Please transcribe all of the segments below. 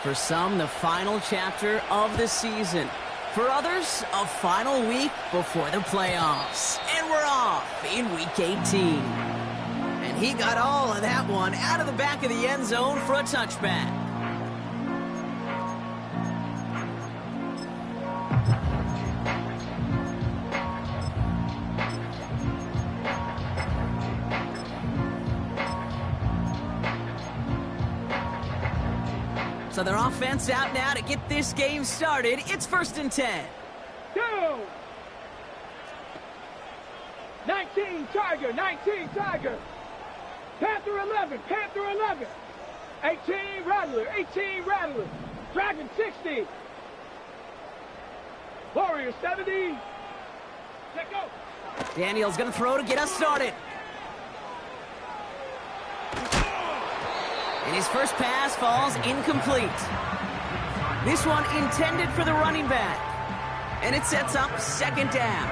For some, the final chapter of the season. For others, a final week before the playoffs. And we're off in Week 18. And he got all of that one out of the back of the end zone for a touchback. So their offense out now to get this game started. It's 1st and 10. Go! 19 Tiger, 19 Tiger. Panther 11, Panther 11. 18 Rattler, 18 Rattler. Dragon 60. Warrior 70. Let go. Daniel's going to throw to get us started. And his first pass falls incomplete. This one intended for the running back. And it sets up 2nd down.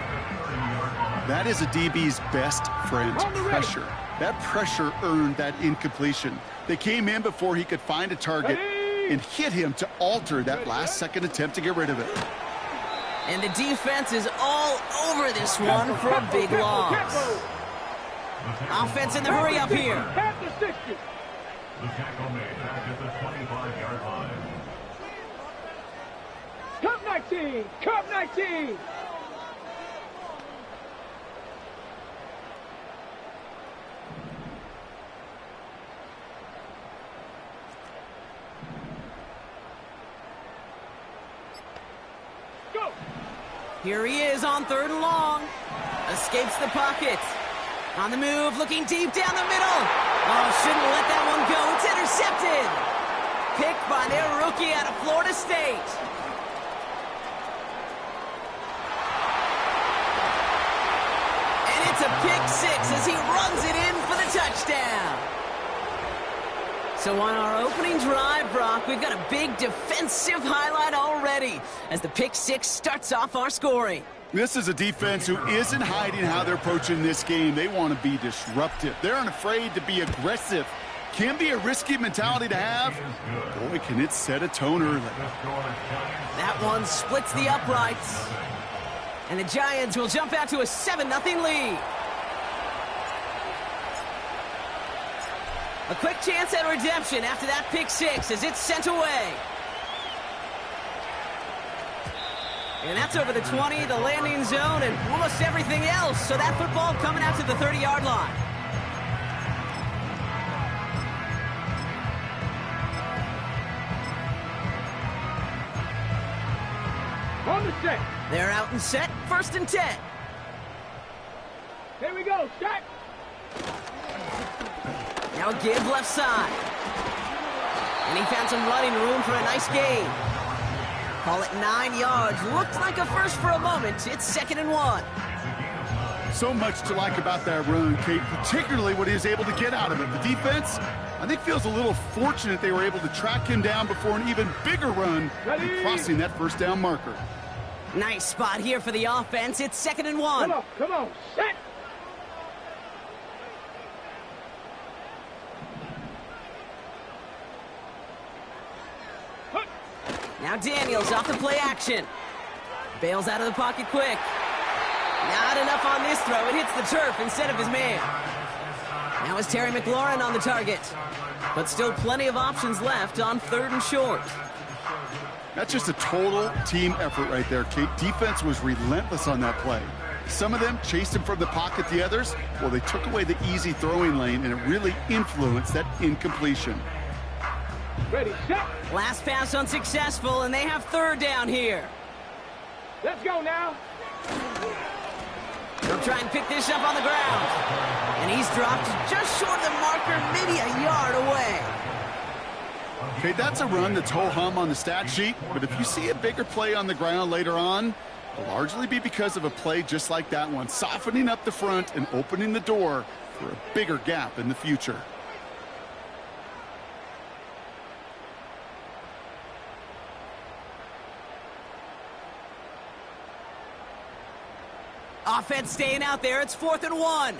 That is a DB's best friend, pressure. That pressure earned that incompletion. They came in before he could find a target and hit him to alter that last-second attempt to get rid of it. And the defense is all over this one for a big loss. Offense in the hurry up here. Panther 60. The tackle made back at the 25-yard line. Cup 19! Cup 19! Go! Here he is on 3rd and long. Escapes the pocket. On the move, looking deep down the middle. Oh, shouldn't let that one go. It's intercepted. Picked by their rookie out of Florida State. And it's a pick 6 as he runs it in for the touchdown. So on our opening drive, Brock, we've got a big defensive highlight already as the pick 6 starts off our scoring. This is a defense who isn't hiding how they're approaching this game. They want to be disruptive. They're unafraid to be aggressive. Can be a risky mentality to have. Boy, can it set a tone early. That one splits the uprights. And the Giants will jump out to a 7-0 lead. A quick chance at redemption after that pick 6 as it's sent away. And that's over the 20, the landing zone, and almost everything else. So that football coming out to the 30-yard line. On the set. They're out and set, 1st and 10. Here we go, set. Now a give left side. And he found some running room for a nice gain. Call it 9 yards. Looked like a first for a moment. It's 2nd and 1. So much to like about that run, Kate, particularly what he was able to get out of it. The defense, I think, feels a little fortunate they were able to track him down before an even bigger run and crossing that 1st down marker. Nice spot here for the offense. It's 2nd and 1. Come on, set. Now Daniels off the play action. Bails out of the pocket quick. Not enough on this throw. It hits the turf instead of his man. Now is Terry McLaurin on the target. But still plenty of options left on 3rd and short. That's just a total team effort right there, Kate. Defense was relentless on that play. Some of them chased him from the pocket. The others, well, they took away the easy throwing lane, and it really influenced that incompletion. Ready, set. Last pass unsuccessful, and they have 3rd down here. Let's go now. They'll try and pick this up on the ground. And he's dropped just short of the marker, maybe a yard away. Okay, that's a run that's ho-hum on the stat sheet, but if you see a bigger play on the ground later on, it'll largely be because of a play just like that one, softening up the front and opening the door for a bigger gap in the future. Offense staying out there. It's 4th and 1.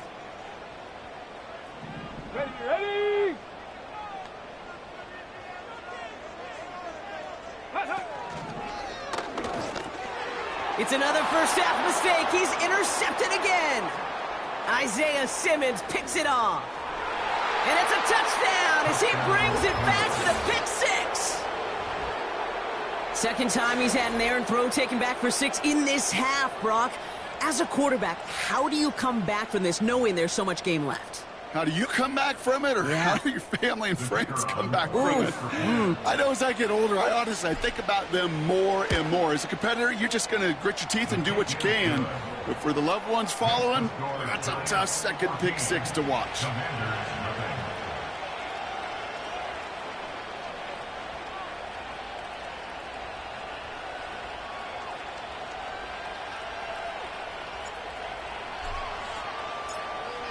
Ready, ready. It's another first half mistake. He's intercepted again. Isaiah Simmons picks it off. And it's a touchdown as he brings it back for the pick six. Second time he's had an errant throw taken back for 6 in this half, Brock. As a quarterback, how do you come back from this knowing there's so much game left? How do you come back from it, or how do your family and friends come back from it? I know as I get older, I think about them more and more. As a competitor, you're just going to grit your teeth and do what you can. But for the loved ones following, that's a tough second pick six to watch.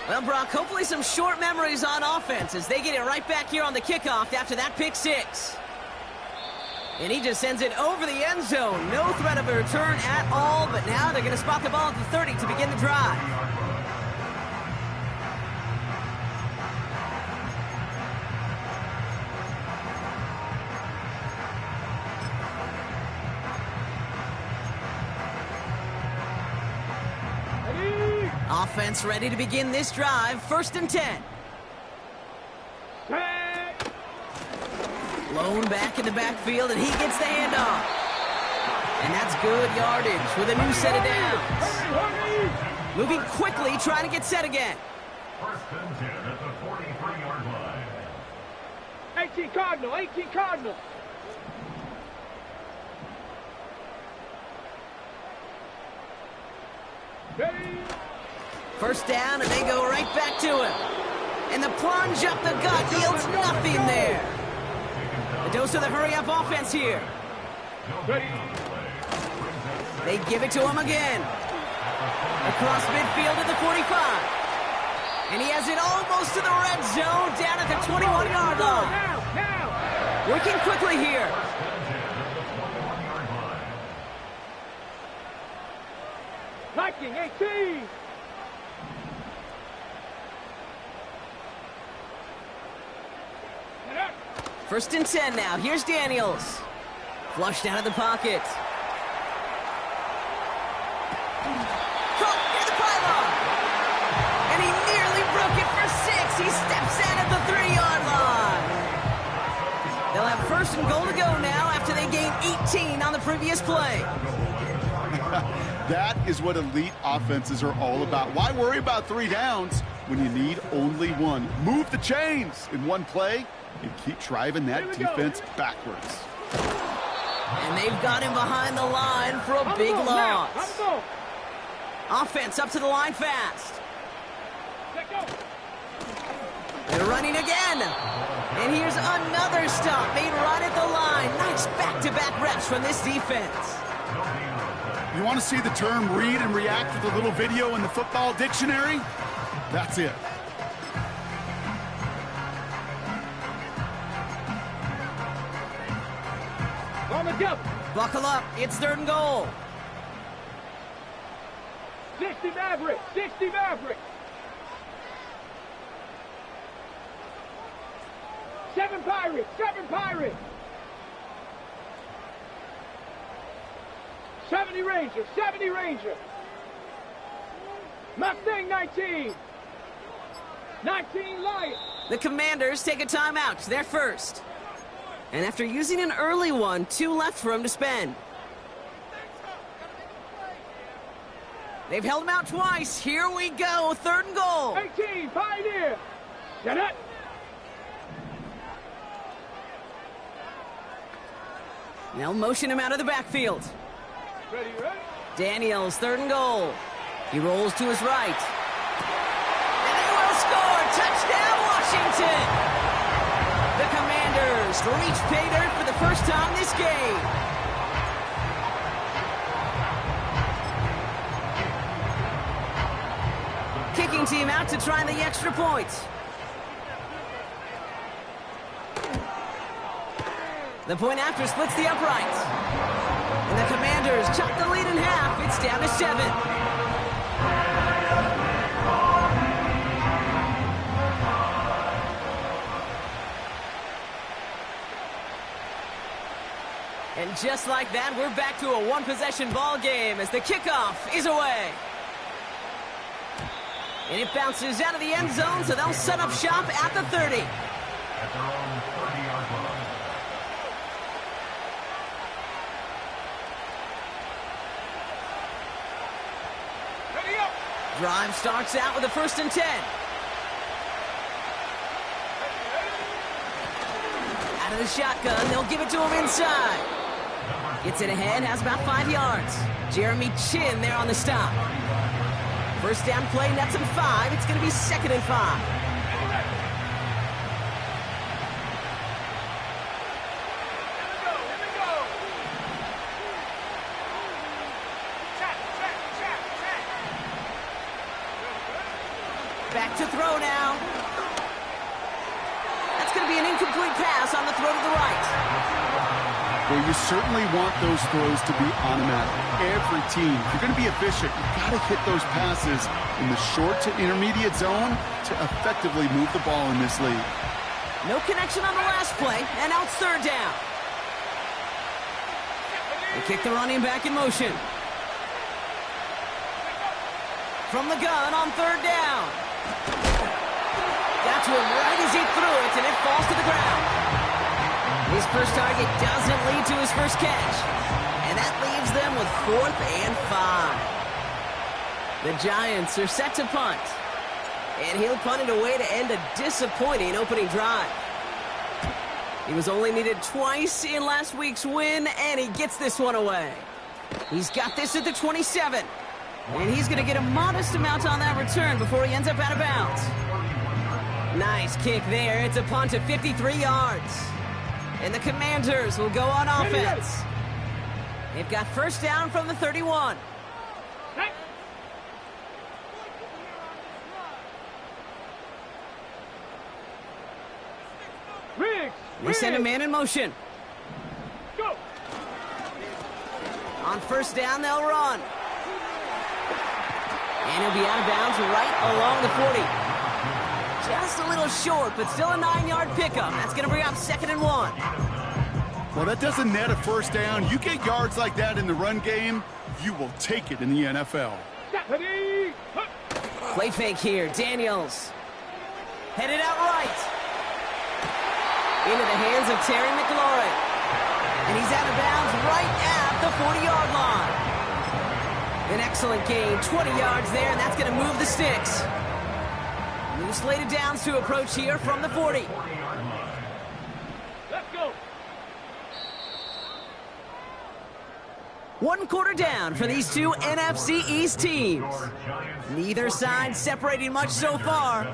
Well, Brock, hopefully some short memories on offense as they get it right back here on the kickoff after that pick six. And he just sends it over the end zone. No threat of a return at all, but now they're going to spot the ball at the 30 to begin the drive. Offense ready to begin this drive. 1st and 10. Blown back in the backfield, and he gets the handoff. And that's good yardage with a new set of downs. Moving quickly, trying to get set again. 1st and 10 at the 43-yard line. 18 Cardinal, 18 Cardinal. Ready. 1st down, and they go right back to him. And the plunge up the gut yields nothing there. A dose of the hurry-up offense here. Ready. They give it to him again. Across midfield at the 45. And he has it almost to the red zone, down at the 21-yard line. Now. Working quickly here. Viking, 18. First and 10 now. Here's Daniels. Flushed out of the pocket. Caught near the pylon. And he nearly broke it for 6. He steps in at the 3-yard line. They'll have 1st and goal to go now after they gained 18 on the previous play. That is what elite offenses are all about. Why worry about 3 downs when you need only 1? Move the chains in one play and keep driving that defense backwards. And they've got him behind the line for a big loss. Offense up to the line fast. They're running again. And here's another stop made right at the line. Nice back-to-back reps from this defense. You want to see the term read and react with a little video in the football dictionary? That's it. On the jump. Buckle up. It's 3rd and goal. 60 Maverick. 60 Maverick. 7 Pirates. 7 Pirates. 70 Ranger. 70 Ranger. Mustang 19. 19 Lion. The Commanders take a timeout. They're first. And after using an early one, 2 left for him to spend. They've held him out twice. Here we go. 3rd and goal. 18 Pioneer. Set it. They'll motion him out of the backfield. Ready, ready. Daniels, 3rd and goal. He rolls to his right. And they will score. Touchdown, Washington. The Commanders reach pay dirt for the first time this game. Kicking team out to try the extra point. The point after splits the uprights. And the Commanders chop the lead in half. It's down to 7. And just like that, we're back to a one-possession ball game as the kickoff is away. And it bounces out of the end zone, so they'll set up shop at the 30. At their own 30-yard line. Ready up. Drive starts out with a 1st and 10. Out of the shotgun, they'll give it to him inside. Gets it ahead, has about 5 yards. Jeremy Chin there on the stop. 1st down play, nets him 5. It's going to be 2nd and 5. Back to throw now. That's going to be an incomplete pass on the throw to the right. Well, you certainly want those throws to be automatic. Every team, if you're going to be efficient, you've got to hit those passes in the short to intermediate zone to effectively move the ball in this league. No connection on the last play, and now it's 3rd down. They kick the running back in motion. From the gun on 3rd down. Got to him right as he threw it, and it falls to the ground. His first target doesn't lead to his first catch. And that leaves them with 4th and 5. The Giants are set to punt. And he'll punt it away to end a disappointing opening drive. He was only needed twice in last week's win, and he gets this one away. He's got this at the 27. And he's going to get a modest amount on that return before he ends up out of bounds. Nice kick there. It's a punt of 53 yards. And the Commanders will go on offense. They've got 1st down from the 31. They send a man in motion. Go. On 1st down, they'll run. And he'll be out of bounds right along the 40. Just a little short, but still a 9-yard pickup. That's going to bring up 2nd and 1. Well, that doesn't net a 1st down. You get yards like that in the run game, you will take it in the NFL. Ready. Play fake here. Daniels. Headed out right. Into the hands of Terry McLaurin. And he's out of bounds right at the 40-yard line. An excellent gain. 20 yards there, and that's going to move the sticks. New slated downs to approach here from the 40. Let's go. 1 quarter down for these two NFC East teams. Neither side separating much so far.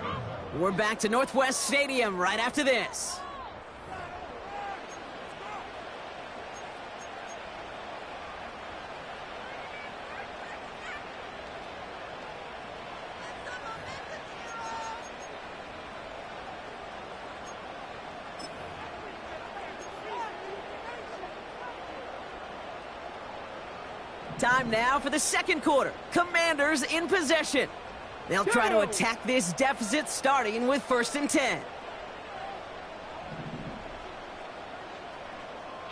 We're back to Northwest Stadium right after this. Time now for the 2nd quarter. Commanders in possession. They'll try to attack this deficit starting with 1st and 10.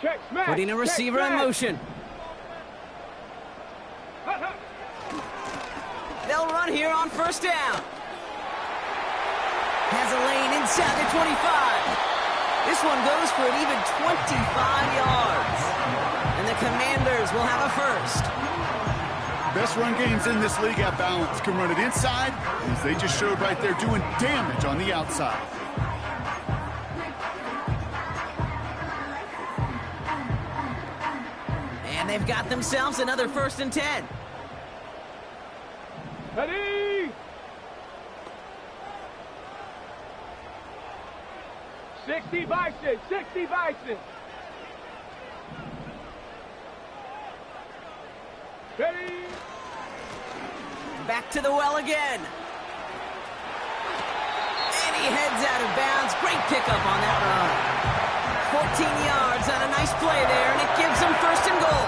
Check, smash. Putting a receiver in motion. They'll run here on 1st down. Has a lane inside the 25. This one goes for an even 25 yards. And the Commanders will have a 1st. Best run games in this league have balance. Can run it inside, as they just showed right there, doing damage on the outside. And they've got themselves another 1st and 10. Ready. 60 Bison, 60 Bison. Ready. Back to the well again. And he heads out of bounds. Great pickup on that run. 14 yards on a nice play there, and it gives them 1st and goal.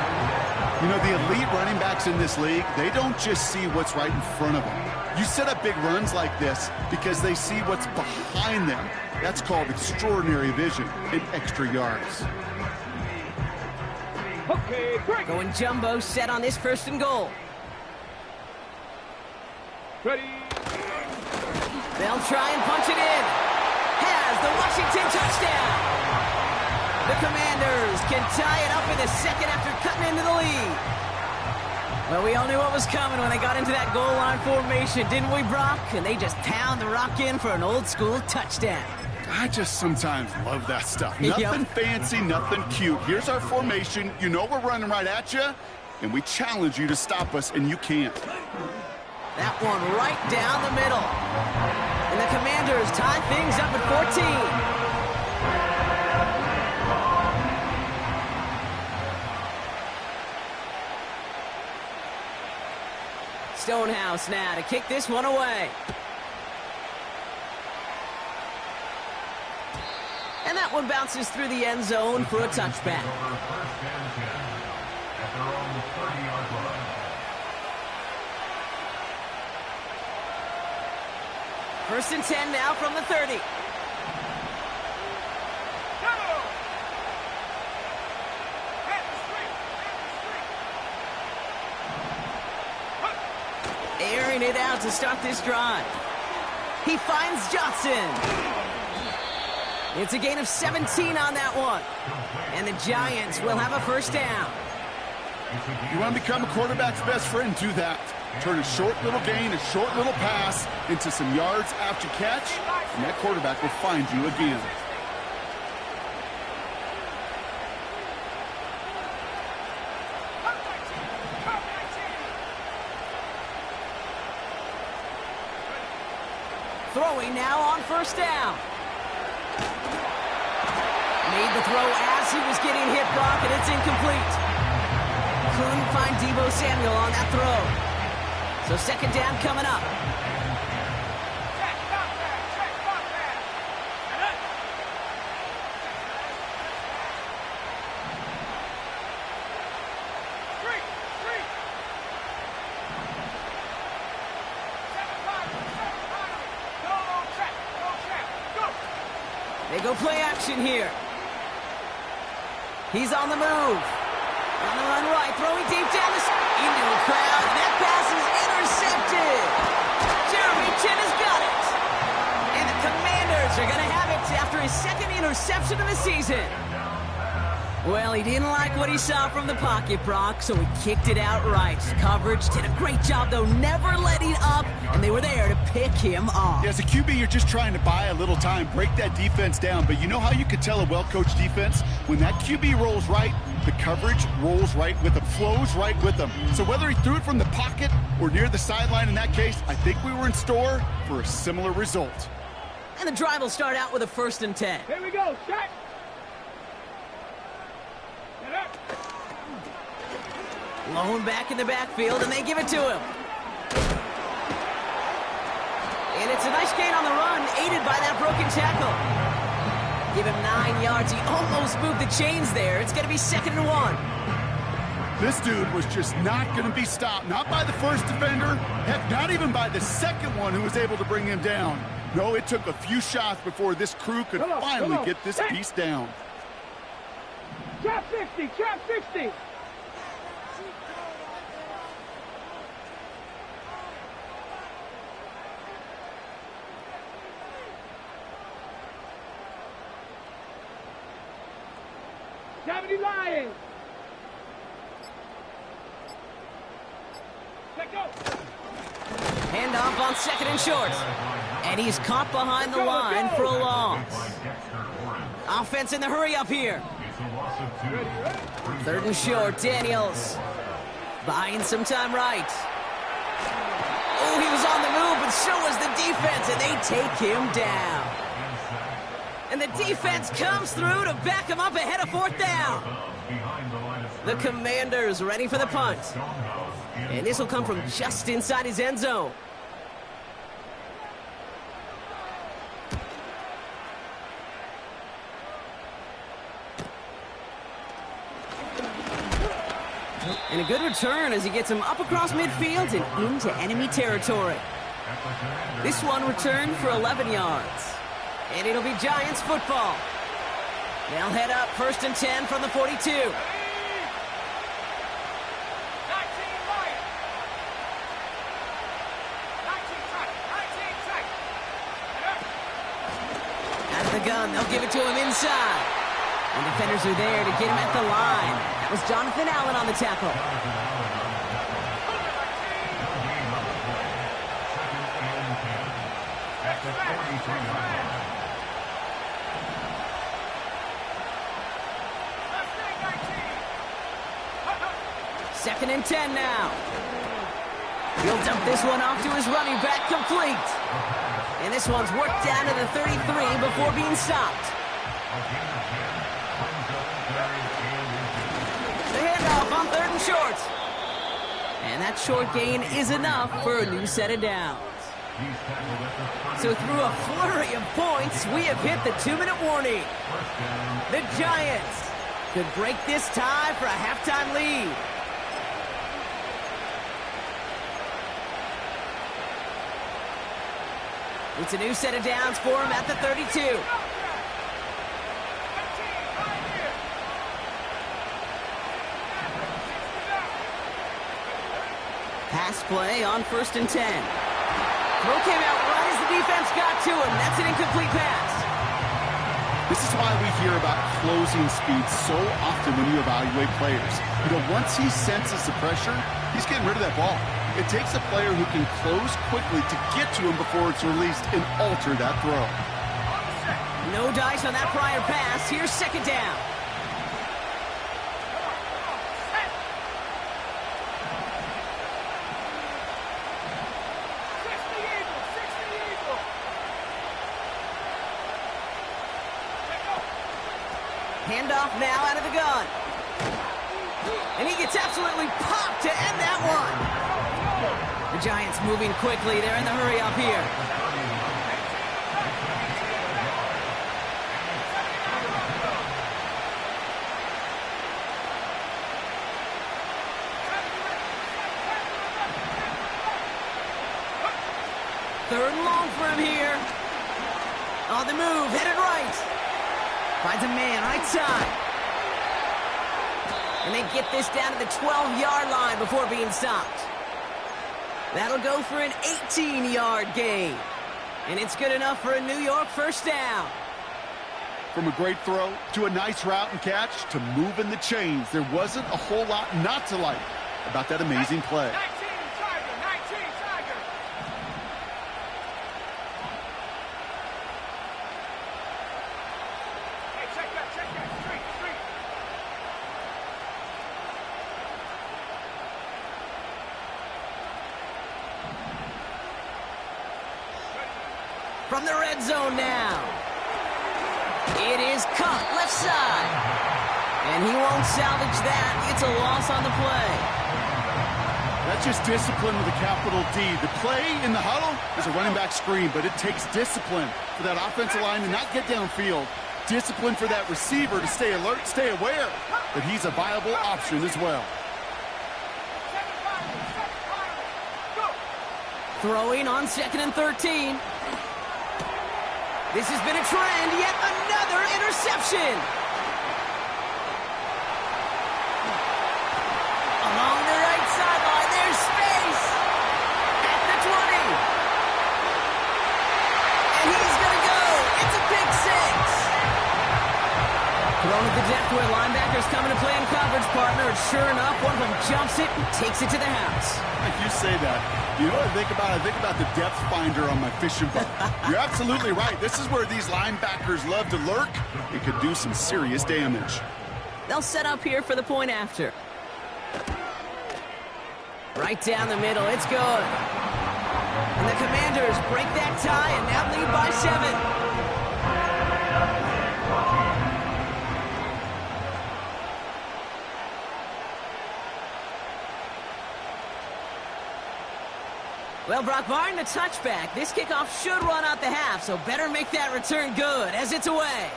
You know, the elite running backs in this league, they don't just see what's right in front of them. You set up big runs like this because they see what's behind them. That's called extraordinary vision and extra yards. Okay, break. Going jumbo set on this first and goal. Ready. They'll try and punch it in. Has the Washington touchdown. The Commanders can tie it up in the second after cutting into the lead. Well, we all knew what was coming when they got into that goal line formation, didn't we, Brock? And they just pound the rock in for an old-school touchdown. I just sometimes love that stuff. Nothing fancy, nothing cute. Here's our formation. You know we're running right at you, and we challenge you to stop us, and you can't. That one right down the middle. And the Commanders tie things up at 14. Stonehouse now to kick this one away. And that one bounces through the end zone for a touchback. First and 10 now from the 30. Airing it out to start this drive. He finds Johnson. It's a gain of 17 on that one. And the Giants will have a first down. You want to become a quarterback's best friend, do that. Turn a short little gain, a short little pass into some yards after catch, and that quarterback will find you again. Throwing now on first down. Made the throw as he was getting hit, Brock, and it's incomplete. Couldn't find Deebo Samuel on that throw. So second down coming up. They go play action here. He's on the move. On the run right, throwing deep down into the crowd, and that pass is intercepted. Jeremy Chin has got it. And the Commanders are going to have it after his second interception of the season. Well, he didn't like what he saw from the pocket, Brock, so he kicked it outright. Coverage did a great job, though, never letting up, and they were there to pick him off. Yeah, as a QB, you're just trying to buy a little time, break that defense down. But you know how you could tell a well-coached defense? When that QB rolls right, the coverage rolls right with them, flows right with them. So whether he threw it from the pocket or near the sideline in that case, I think we were in store for a similar result. And the drive will start out with a first and 10. Here we go, set. Lone back in the backfield, and they give it to him. And it's a nice gain on the run, aided by that broken tackle. Give him 9 yards. He almost moved the chains there. It's going to be second and 1. This dude was just not going to be stopped. Not by the first defender. Heck, not even by the second one who was able to bring him down. No, it took a few shots before this crew could finally get this piece down. Trap 60, trap 60. Lions. Let go. Handoff on second and short. And he's caught behind the line for a loss. Offense in the hurry up here. Third and short, Daniels. Buying some time right. Oh, he was on the move, but so was the defense, and they take him down. And the defense comes through to back him up ahead of fourth down. The Commanders ready for the punt. And this will come from just inside his end zone. And a good return as he gets him up across midfield and into enemy territory. This one returned for 11 yards. And it'll be Giants football. They'll head up first and 10 from the 42. gun. They'll give it to him inside. And defenders are there to get him at the line. That was Jonathan Allen on the tackle. Second and 10 now. He'll dump this one off to his running back, complete. And this one's worked down to the 33 before being stopped. The handoff on 3rd and short. And that short gain is enough for a new set of downs. So through a flurry of points, we have hit the 2-minute warning. The Giants could break this tie for a halftime lead. It's a new set of downs for him at the 32. Pass play on 1st and 10. Throw came out right as the defense got to him. That's an incomplete pass. This is why we hear about closing speed so often when you evaluate players. You know, once he senses the pressure, he's getting rid of that ball. It takes a player who can close quickly to get to him before it's released and alter that throw. No dice on that prior pass. Here's 2nd down. Handoff now out of the gun. And he gets absolutely popped to end that one. The Giants moving quickly. They're in the hurry up here. Third and long for him here. On the move, headed right. Finds a man right side. And they get this down to the 12-yard line before being stopped. That'll go for an 18-yard gain. And it's good enough for a New York first down. From a great throw to a nice route and catch to moving the chains, there wasn't a whole lot not to like about that amazing play. 19 Tiger. Hey, check that. Street. From the red zone now. It is caught left side. And he won't salvage that. It's a loss on the play. That's just discipline with a capital D. The play in the huddle is a running back screen, but it takes discipline for that offensive line to not get downfield. Discipline for that receiver to stay alert, stay aware that he's a viable option as well. Throwing on 2nd and 13. This has been a trend, yet another interception. Along the right sideline, there's space. At the 20. And he's going to go. It's a pick 6. Thrown at the depth where linebackers coming to play in coverage, partner. And sure enough, one of them jumps it and takes it to the house. Like you say that, you know what I think about? I think about the depth finder on my fishing boat. You're absolutely right. This is where these linebackers love to lurk. It could do some serious damage. They'll set up here for the point after. Right down the middle. It's good. And the Commanders break that tie and now lead by 7. Well, Brock, barring the touchback, this kickoff should run out the half, so better make that return good as it's away.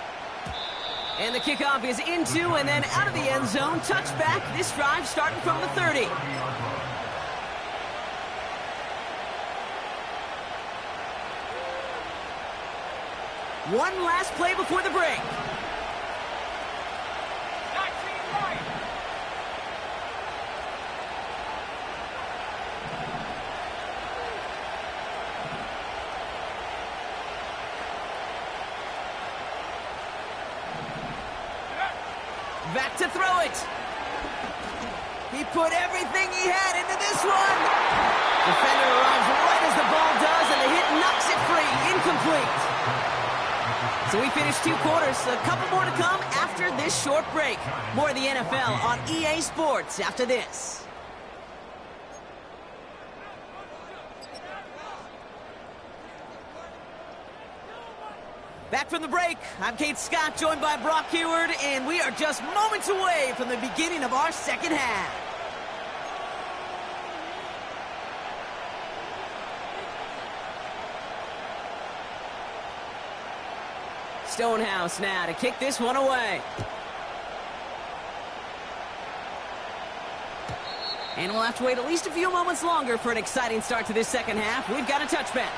And the kickoff is into and then out of the end zone. Touchback, this drive starting from the 30. One last play before the break. back to throw it. He put everything he had into this one. Defender arrives right as the ball does, and the hit knocks it free. Incomplete. So we finished 2 quarters. A couple more to come after this short break. More of the NFL on EA Sports after this. Back from the break, I'm Kate Scott, joined by Brock Heward, and we are just moments away from the beginning of our second half. Stonehouse now to kick this one away. And we'll have to wait at least a few moments longer for an exciting start to this second half. We've got a touchback.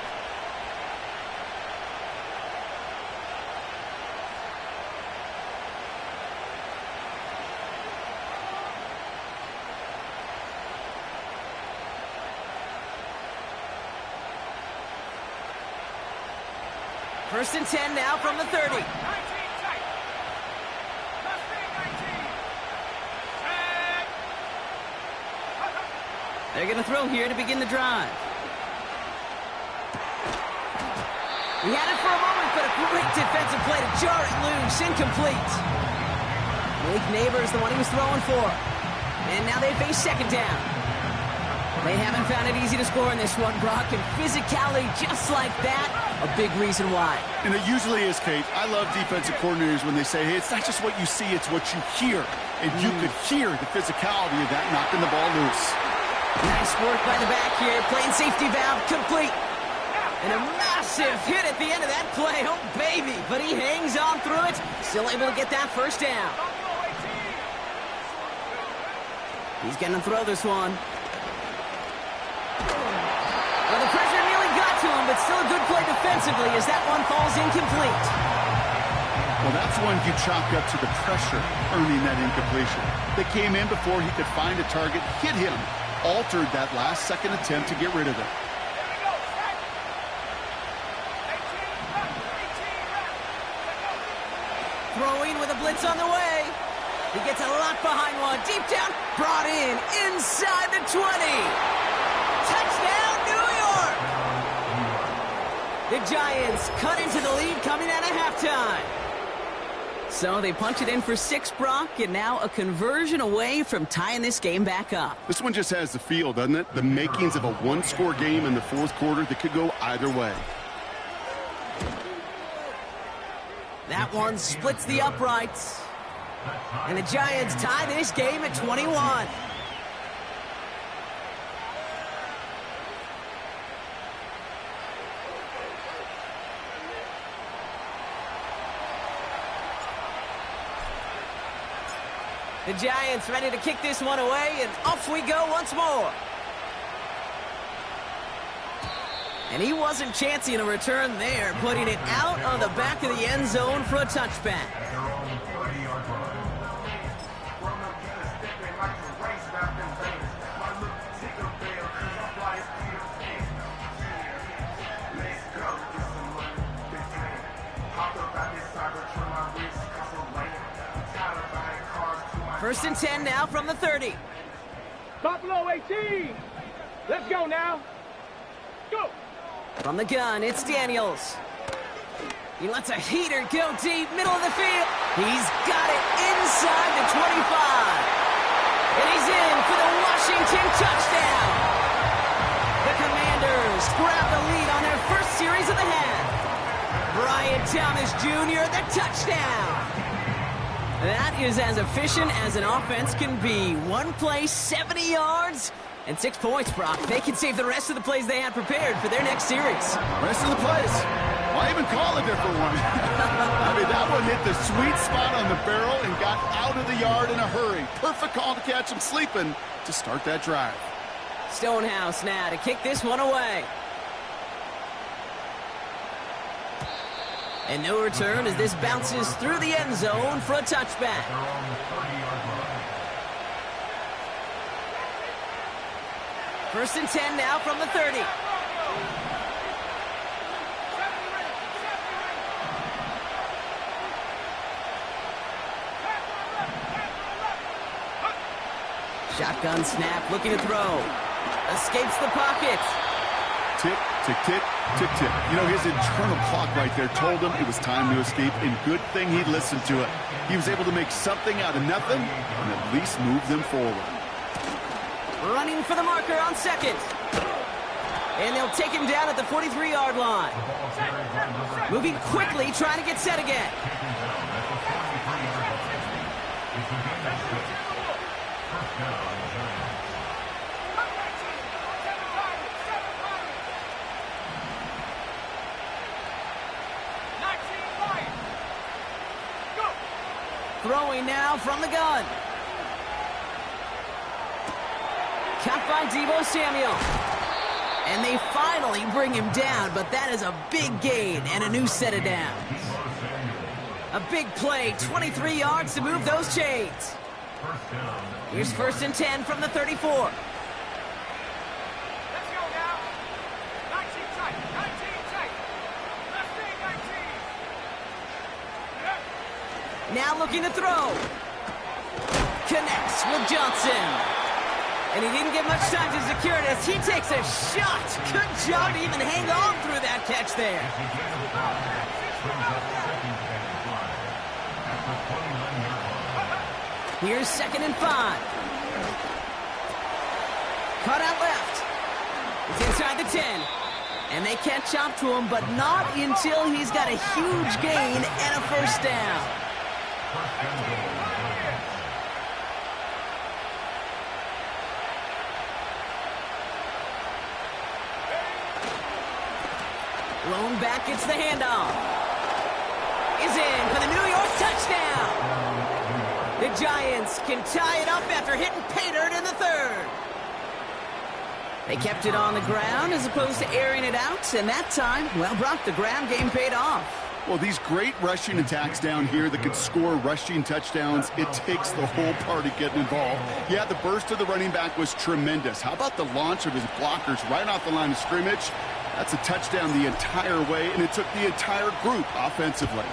First and 10 now from the 30. 19 tight. Must be 19. They're going to throw here to begin the drive. He had it for a moment, but a great defensive play to jar it loose. Incomplete. Malik Neighbors, the one he was throwing for. And now they face second down. They haven't found it easy to score in this one, Brock, and physicality just like that, a big reason why. And it usually is, Kate. I love defensive coordinators when they say, hey, it's not just what you see, it's what you hear. And you could hear the physicality of that knocking the ball loose. Nice work by the back here, playing safety valve complete. And a massive hit at the end of that play. Oh, baby, but he hangs on through it, still able to get that first down. He's going to throw this one. Well, the pressure nearly got to him, but still a good play defensively as that one falls incomplete. Well, that's one you chalk up to the pressure earning that incompletion. They came in before he could find a target, hit him, altered that last-second attempt to get rid of it. Throwing with a blitz on the way. He gets a lot behind one. Deep down, brought in inside the 20. Touchdown, New York! The Giants cut into the lead coming out of halftime. So they punch it in for 6, Brock, and now a conversion away from tying this game back up. This one just has the feel, doesn't it? The makings of a one-score game in the fourth quarter that could go either way. That one splits the uprights. And the Giants tie this game at 21. The Giants ready to kick this one away, and off we go once more. And he wasn't chancing a return there, putting it out on the back of the end zone for a touchback. First and 10 now from the 30. Buffalo 18. Let's go now. Go. From the gun, it's Daniels. He lets a heater go deep, middle of the field. He's got it inside the 25. And he's in for the Washington touchdown. The Commanders grab the lead on their first series of the half. Brian Thomas Jr., the touchdown. That is as efficient as an offense can be. One play, 70 yards, and 6 points, Brock. They can save the rest of the plays they had prepared for their next series. Rest of the plays. Why even call a different one? I mean, that one hit the sweet spot on the barrel and got out of the yard in a hurry. Perfect call to catch him sleeping to start that drive. Stonehouse now to kick this one away. And no return as this bounces through the end zone for a touchback. First and 10 now from the 30. Shotgun snap, looking to throw. Escapes the pocket. Tick, tick, tick, tick, tick. You know, his internal clock right there told him it was time to escape, and good thing he listened to it. He was able to make something out of nothing and at least move them forward. Running for the marker on second. And they'll take him down at the 43-yard line. Moving quickly, trying to get set again. Throwing now from the gun. Caught by Deebo Samuel. And they finally bring him down, but that is a big gain and a new set of downs. A big play, 23 yards to move those chains. Here's 1st and 10 from the 34. Let's go now. 19 tight. 19 tight. Let's stay 19. Now looking to throw. Connects with Johnson. And he didn't get much time to secure it as he takes a shot. Good job to even hang on through that catch there. Here's 2nd and 5. Cut out left. It's inside the 10. And they catch up to him, but not until he's got a huge gain and a 1st down. Lone back gets the handoff. Is in for the New York touchdown. The Giants can tie it up after hitting pay dirt in the 3rd. They kept it on the ground as opposed to airing it out, and that time, well, Brock, the ground game paid off. Well, these great rushing attacks down here that could score rushing touchdowns, it takes the whole party getting involved. Yeah, the burst of the running back was tremendous. How about the launch of his blockers right off the line of scrimmage? That's a touchdown the entire way, and it took the entire group offensively.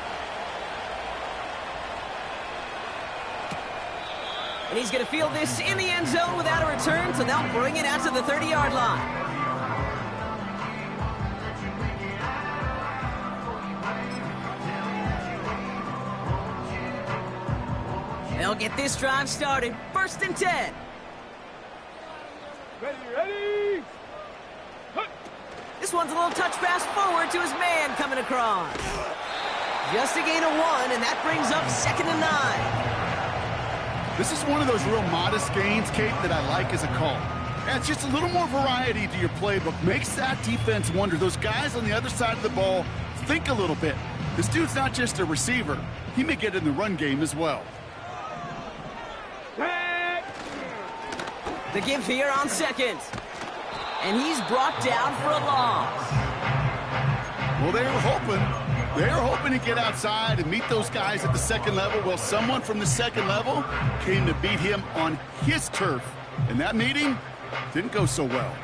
And he's going to field this in the end zone without a return, so they'll bring it out to the 30-yard line. They'll get this drive started. 1st and 10. Ready. This one's a little touch pass forward to his man coming across. Just a gain of 1, and that brings up 2nd and 9. This is one of those real modest gains, Kate, that I like as a call. And it's just a little more variety to your playbook. Makes that defense wonder. Those guys on the other side of the ball think a little bit. This dude's not just a receiver. He may get in the run game as well. The give here on 2nd. And he's brought down for a loss. Well, they were hoping to get outside and meet those guys at the 2nd level. Well, someone from the 2nd level came to beat him on his turf. And that meeting didn't go so well.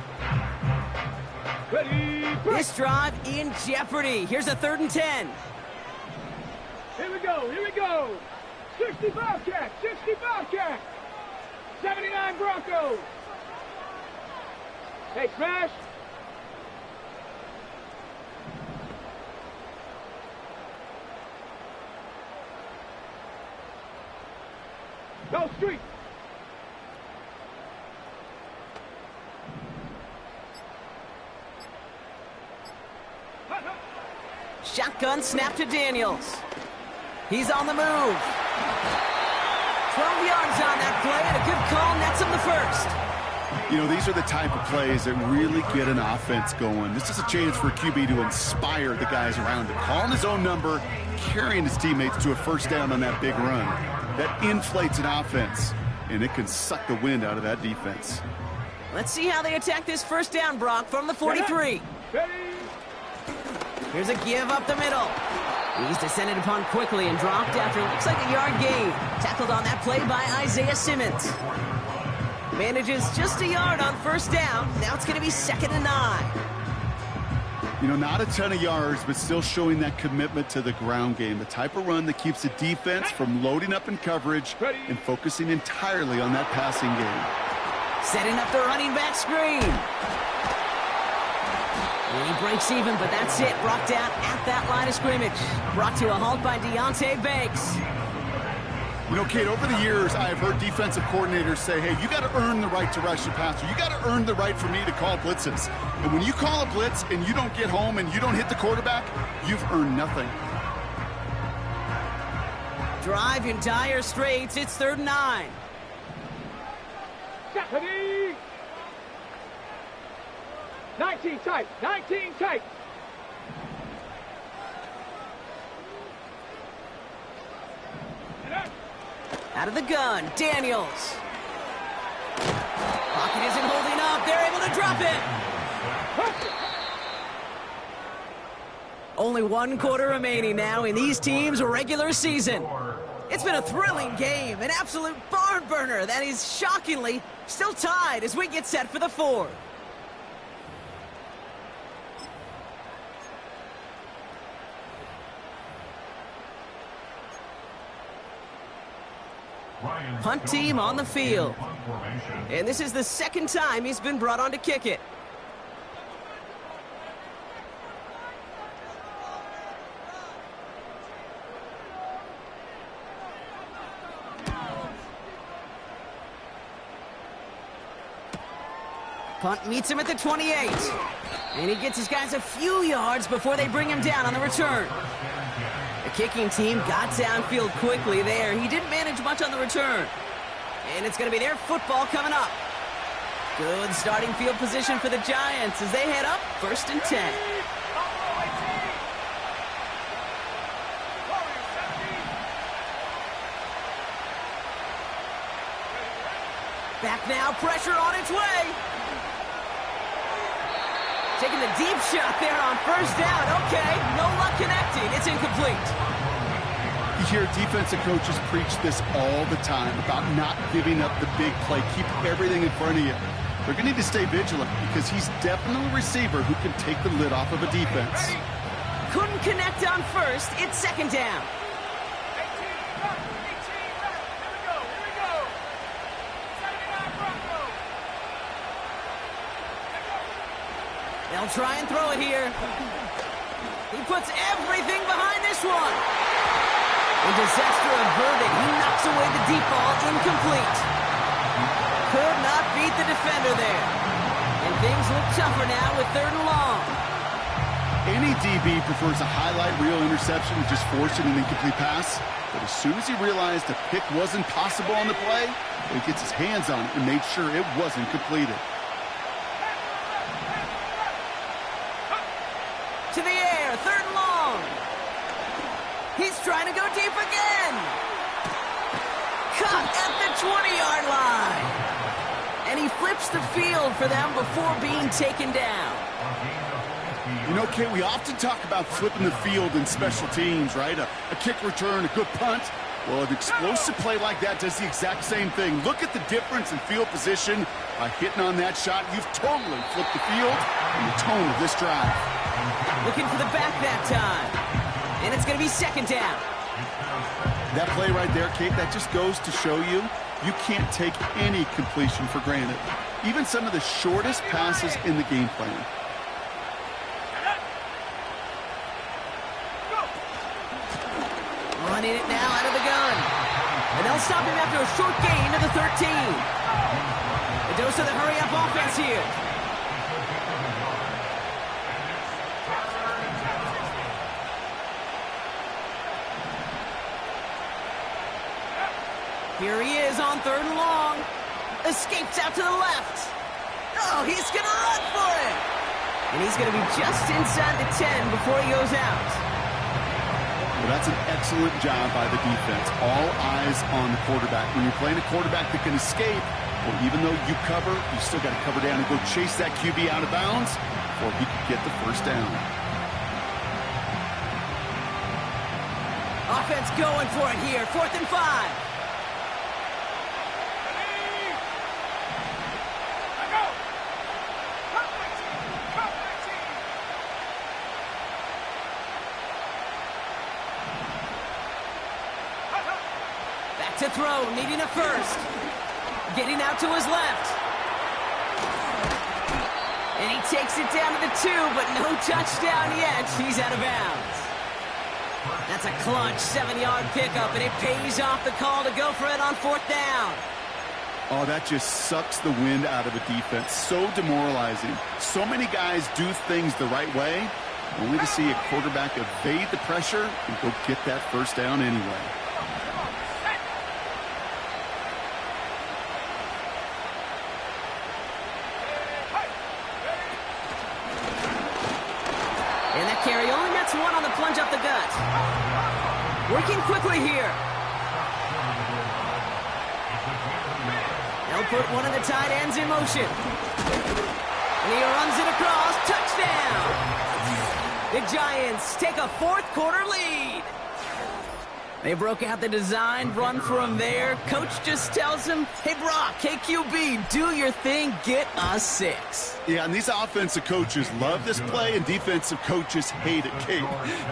This drive in jeopardy. Here's a 3rd and 10. Here we go. 65 cat. 79 Broncos. Hey, Smash. Go street. Shotgun snap to Daniels. He's on the move. 12 yards on that play, and a good call nets him the 1st. You know, these are the type of plays that really get an offense going. This is a chance for a QB to inspire the guys around him. Calling his own number, carrying his teammates to a 1st down on that big run. That inflates an offense, and it can suck the wind out of that defense. Let's see how they attack this 1st down, Brock, from the 43. Here's a give up the middle. He's descended upon quickly and dropped after it looks like a yard gain. Tackled on that play by Isaiah Simmons. Manages just a yard on 1st down. Now it's going to be 2nd and 9. You know, not a ton of yards, but still showing that commitment to the ground game. The type of run that keeps the defense from loading up in coverage and focusing entirely on that passing game. Setting up the running back screen. And he breaks even, but that's it. Brought down at that line of scrimmage. Brought to a halt by Deontay Banks. You know, Kate, over the years, I've heard defensive coordinators say, hey, you got to earn the right to rush the passer. You got to earn the right for me to call blitzes. And when you call a blitz and you don't get home and you don't hit the quarterback, you've earned nothing. Drive in dire straits. It's 3rd and 9. Stephanie! 19 tight, 19 tight. Out of the gun, Daniels. Pocket isn't holding up. They're able to drop it. Only 1 quarter remaining now in these teams' regular season. It's been a thrilling game, an absolute barn burner that is shockingly still tied as we get set for the 4th. Punt team on the field. And this is the 2nd time he's been brought on to kick it. Punt meets him at the 28. And he gets his guys a few yards before they bring him down on the return. The kicking team got downfield quickly there. He didn't manage much on the return. And it's going to be their football coming up. Good starting field position for the Giants as they head up 1st and 10. Back now, pressure on its way. Taking the deep shot there on 1st down. Okay, no luck connecting. It's incomplete. You hear defensive coaches preach this all the time about not giving up the big play. Keep everything in front of you. They're going to need to stay vigilant because he's definitely a receiver who can take the lid off of a defense. Couldn't connect on 1st. It's 2nd down. 18 left, 18 left. Here we go. 79 Broncos. They'll try and throw it here. He puts everything behind this one. A disaster averted. He knocks away the deep ball, incomplete. Could not beat the defender there. And things look tougher now with 3rd and long. Any DB prefers a highlight reel interception to just forcing an incomplete pass. But as soon as he realized a pick wasn't possible on the play, he gets his hands on it and made sure it wasn't completed. To the air, 3rd and long. He's trying to go deep again. Caught at the 20-yard line. And he flips the field for them before being taken down. You know, Kate, we often talk about flipping the field in special teams, right? A kick return, a good punt. Well, an explosive play like that does the exact same thing. Look at the difference in field position. By hitting on that shot, you've totally flipped the field and the tone of this drive. Looking for the back that time. And it's going to be 2nd down. That play right there, Kate, that just goes to show you can't take any completion for granted. Even some of the shortest passes in the game plan. Running it now out of the gun. And they'll stop him after a short gain to the 13. A dose of the hurry-up offense here. Here he is on 3rd and long. Escapes out to the left. Oh, he's going to run for it. And he's going to be just inside the 10 before he goes out. Well, that's an excellent job by the defense. All eyes on the quarterback. When you're playing a quarterback that can escape, well, even though you cover, you still got to cover down and go chase that QB out of bounds, or he could get the 1st down. Offense going for it here. 4th and 5. To throw, needing a 1st. Getting out to his left. takes it down to the 2, but no touchdown yet. He's out of bounds. That's a clutch 7-yard pickup, and it pays off the call to go for it on 4th down. Oh, that just sucks the wind out of a defense. So demoralizing. So many guys do things the right way, only to see a quarterback evade the pressure and go get that first down anyway. And that carry only nets 1 on the plunge up the gut. Working quickly here. They'll put one of the tight ends in motion. And he runs it across. Touchdown! The Giants take a 4th quarter lead. They broke out the design run for him there. Coach just tells him, hey, Brock, KQB, do your thing, get us 6. Yeah, and these offensive coaches love this play, and defensive coaches hate it, Kate,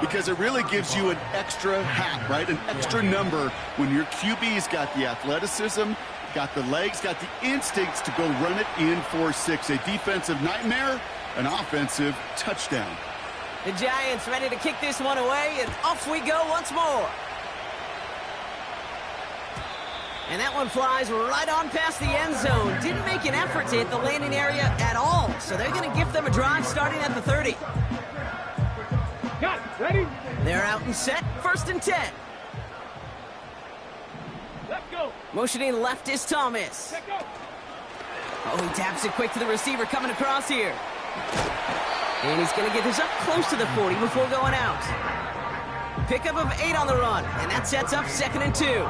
because it really gives you an extra hat, right? An extra number when your QB's got the athleticism, got the legs, got the instincts to go run it in for 6. A defensive nightmare, an offensive touchdown. The Giants ready to kick this one away, and off we go once more. And that one flies right on past the end zone. Didn't make an effort to hit the landing area at all. So they're going to give them a drive starting at the 30. Got ready? They're out and set. 1st and 10. Let's go. Motioning left is Thomas. Let's go. Oh, he taps it quick to the receiver coming across here. And he's going to get this up close to the 40 before going out. Pickup of 8 on the run. And that sets up 2nd and 2.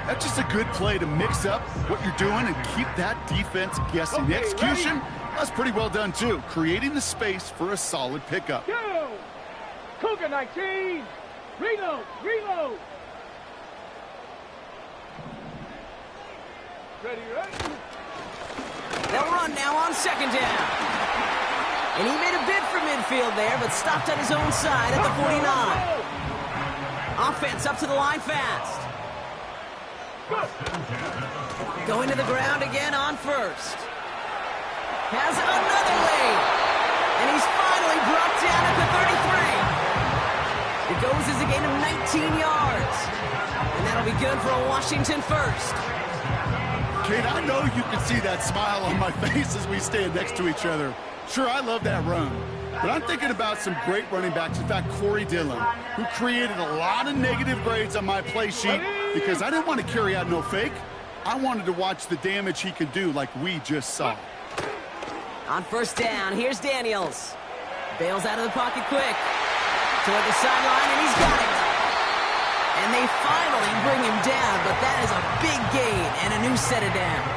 That's just a good play to mix up what you're doing and keep that defense guessing. The execution, that's pretty well done, too. Creating the space for a solid pickup. Go. Cougar 19. Reload. Reload. Ready, ready. They'll run now on 2nd down. And he made a bid for midfield there, but stopped on his own side at the 49. Offense up to the line fast. Going to the ground again on 1st. Has another lead. And he's finally brought down at the 33. It goes as a gain of 19 yards. And that'll be good for a Washington 1st. Kate, I know you can see that smile on my face as we stand next to each other. Sure, I love that run. But I'm thinking about some great running backs. In fact, Corey Dillon, who created a lot of negative grades on my play sheet because I didn't want to carry out no fake. I wanted to watch the damage he could do like we just saw. On 1st down, here's Daniels. Bails out of the pocket quick. Toward the sideline, and he's got it. And they finally bring him down, but that is a big gain and a new set of downs.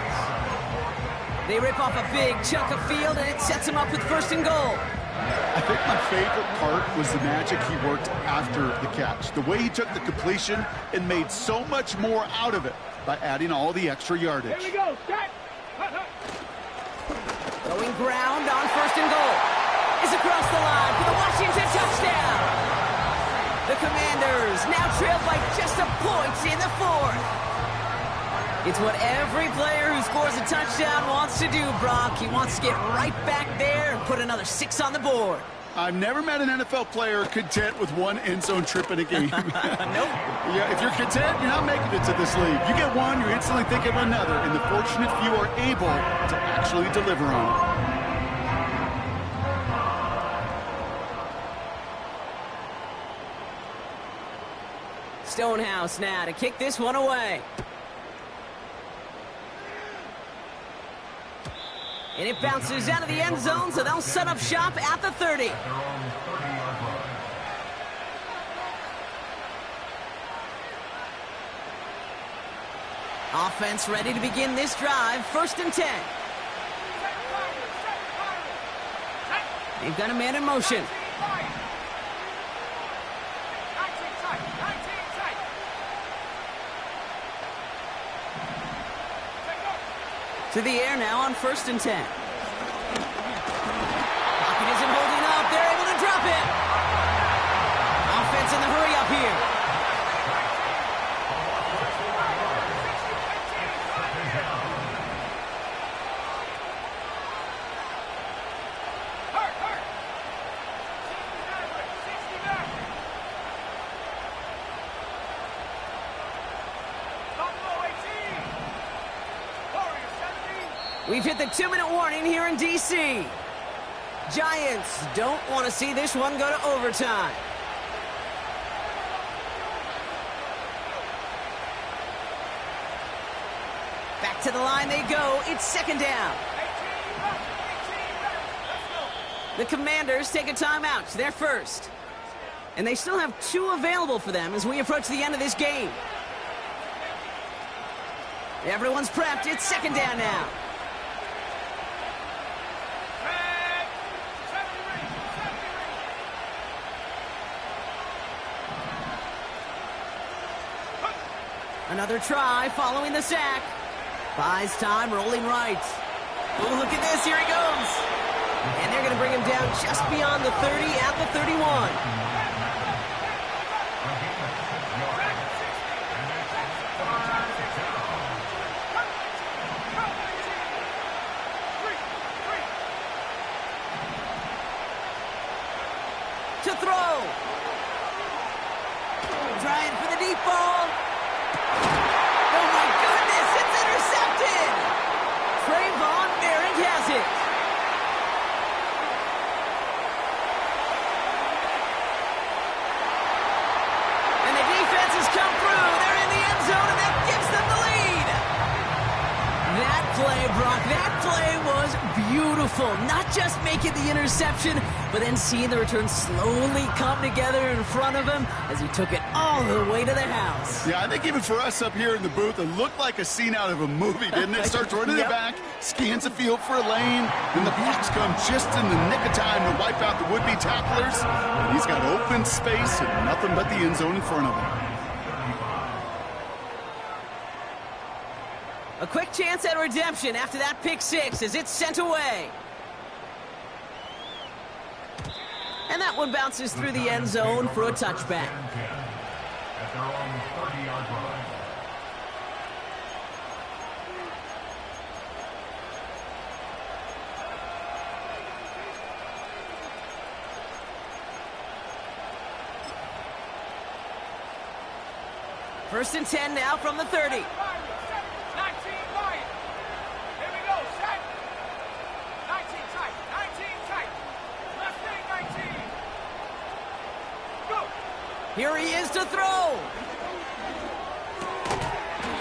They rip off a big chunk of field, and it sets him up with 1st and goal. I think my favorite part was the magic he worked after the catch. The way he took the completion and made so much more out of it by adding all the extra yardage. Here we go. Set. Going ground on 1st and goal. Is across the line for the Washington touchdown. The Commanders now trail by just a point in the 4th. It's what every player who scores a touchdown wants to do, Brock. He wants to get right back there and put another 6 on the board. I've never met an NFL player content with one end zone trip in a game. Nope. Yeah, if you're content, you're not making it to this league. You get one, you're instantly thinking of another, and the fortunate few are able to actually deliver on it. Stonehouse now to kick this one away. And it bounces out of the end zone, so they'll set up shop at the 30. Offense ready to begin this drive. 1st and 10. They've got a man in motion. To the air now on 1st and 10. Pocket isn't holding up. They're able to drop it. Offense in the hurry up here. We've hit the 2-minute warning here in D.C. Giants don't want to see this one go to overtime. Back to the line they go. It's second down. The Commanders take a timeout. They're first. And they still have 2 available for them as we approach the end of this game. Everyone's prepped. It's second down now. Another try following the sack. Buys time, rolling right. Oh, look at this. Here he goes. And they're going to bring him down just beyond the 30 at the 31. To throw. Trying for the deep ball. Oh my goodness, it's intercepted! Trayvon Merrick has it. And the defense has come through. They're in the end zone, and that gives them the lead. That play, Brock, that play was beautiful. Not just making the interception, but then seeing the return slowly come together in front of him as he took it all the way to the house. Yeah, I think even for us up here in the booth, it looked like a scene out of a movie, didn't it? Starts running the back, scans the field for a lane, then the blocks come just in the nick of time to wipe out the would-be tacklers, and he's got open space and nothing but the end zone in front of him. A quick chance at redemption after that pick six as it's sent away. And that one bounces through the end zone for a touchback. At their own 30-yard line. First and 10 now from the 30. 19 Lions. Here we go, set. 19 tight, 19 tight. Left thing, 19. Go. Here he is to throw.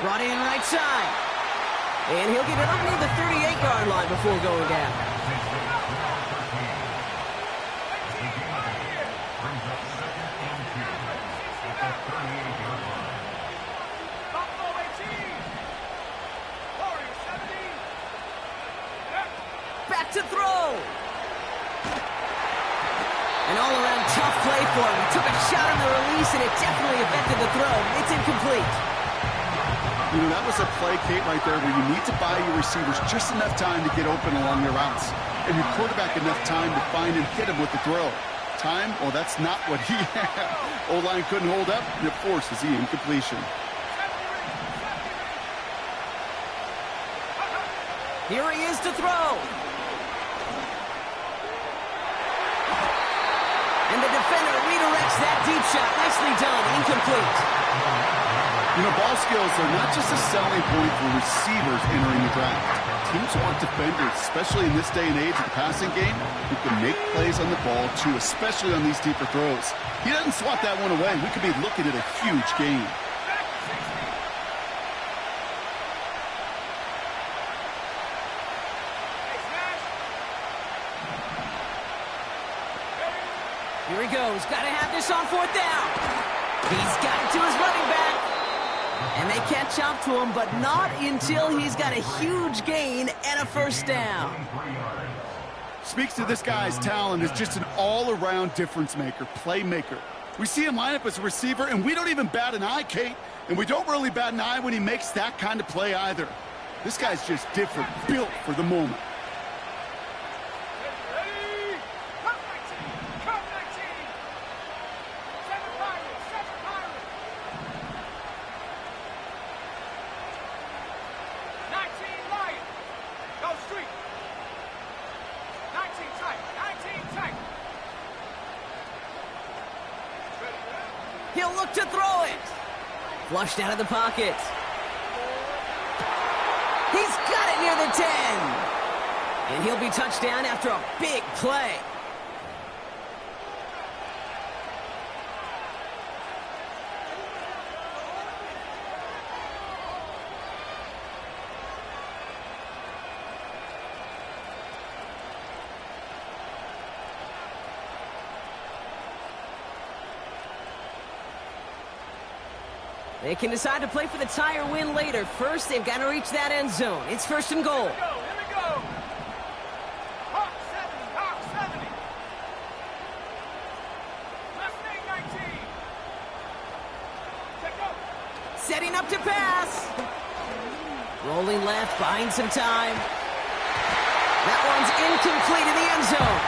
Brought in right side. And he'll get it underneath the 38-yard line before going down. Buffalo 18. Warriors 17. Back to throw. An all-around tough play for him. He took a shot on the release, and it definitely affected the throw. It's incomplete. You know, that was a play, Kate, right there where you need to buy your receivers just enough time to get open along their routes. And your quarterback enough time to find and hit him with the throw. Time? Well, that's not what he had. O-line couldn't hold up, and it forces the incompletion. Here he is to throw. And the defender redirects that deep shot. Nicely done. Incomplete. You know, ball skills are not just a selling point for receivers entering the draft. Teams want defenders, especially in this day and age of the passing game, who can make plays on the ball, too, especially on these deeper throws. He doesn't swat that one away. We could be looking at a huge game. Here he goes. Got to have this on fourth down. He's got it to his running back. And they catch up to him, but not until he's got a huge gain and a first down. Speaks to this guy's talent as just an all-around difference maker, playmaker. We see him line up as a receiver, and we don't even bat an eye, Kate. And we don't really bat an eye when he makes that kind of play either. This guy's just different, built for the moment. Ready? Come 19. Come 19. 7 Pirates. 7 Pirates. 19 Lions. Go street. 19 tight. 19 tight. He'll look to throw it. Flushed out of the pocket. He's got it near the 10. And he'll be touched down after a big play. They can decide to play for the tie or win later. First, they've got to reach that end zone. It's first and goal. Here we go. Hawk 70, Hawk 70. Mustang 19. Check out. Setting up to pass. Rolling left, buying some time. That one's incomplete in the end zone.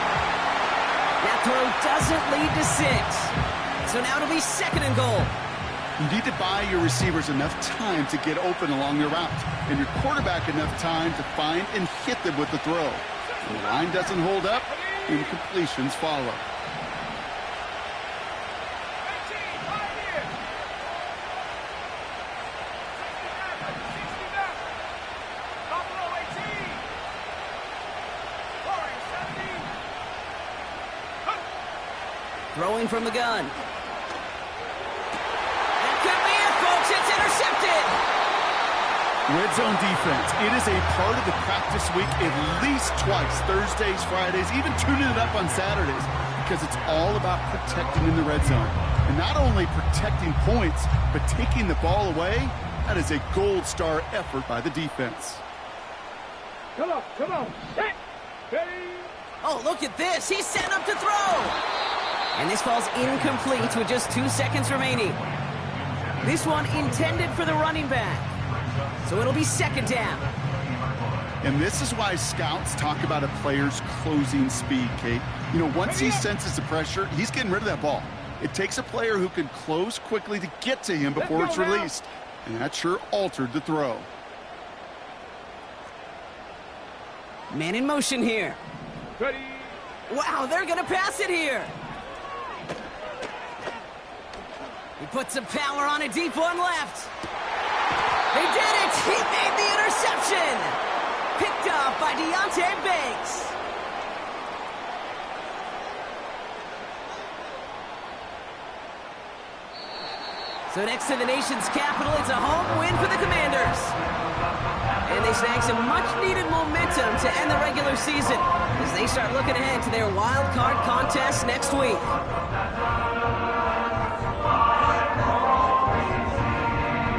That throw doesn't lead to 6. So now it'll be second and goal. You need to buy your receivers enough time to get open along their route, and your quarterback enough time to find and hit them with the throw. When the line doesn't hold up, incompletions follow. 19, right here. 60 back. Buffalo 18. Warren 70. Throwing from the gun. It's intercepted. Red zone defense, it is a part of the practice week at least twice, Thursdays, Fridays, even tuning it up on Saturdays, because it's all about protecting in the red zone. And not only protecting points, but taking the ball away. That is a gold star effort by the defense. Come on. Set. Ready. Oh, look at this. He's set up to throw. And this falls incomplete with just 2 seconds remaining. This one intended for the running back. So it'll be second down. And this is why scouts talk about a player's closing speed, Kate. You know, once he senses the pressure, he's getting rid of that ball. It takes a player who can close quickly to get to him before it's released. And that sure altered the throw. Man in motion here. Ready. Wow, they're going to pass it here. He puts some power on a deep one left. They did it! He made the interception! Picked off by Deontay Banks. So next to the nation's capital, it's a home win for the Commanders. And they snag some much-needed momentum to end the regular season as they start looking ahead to their wild card contest next week.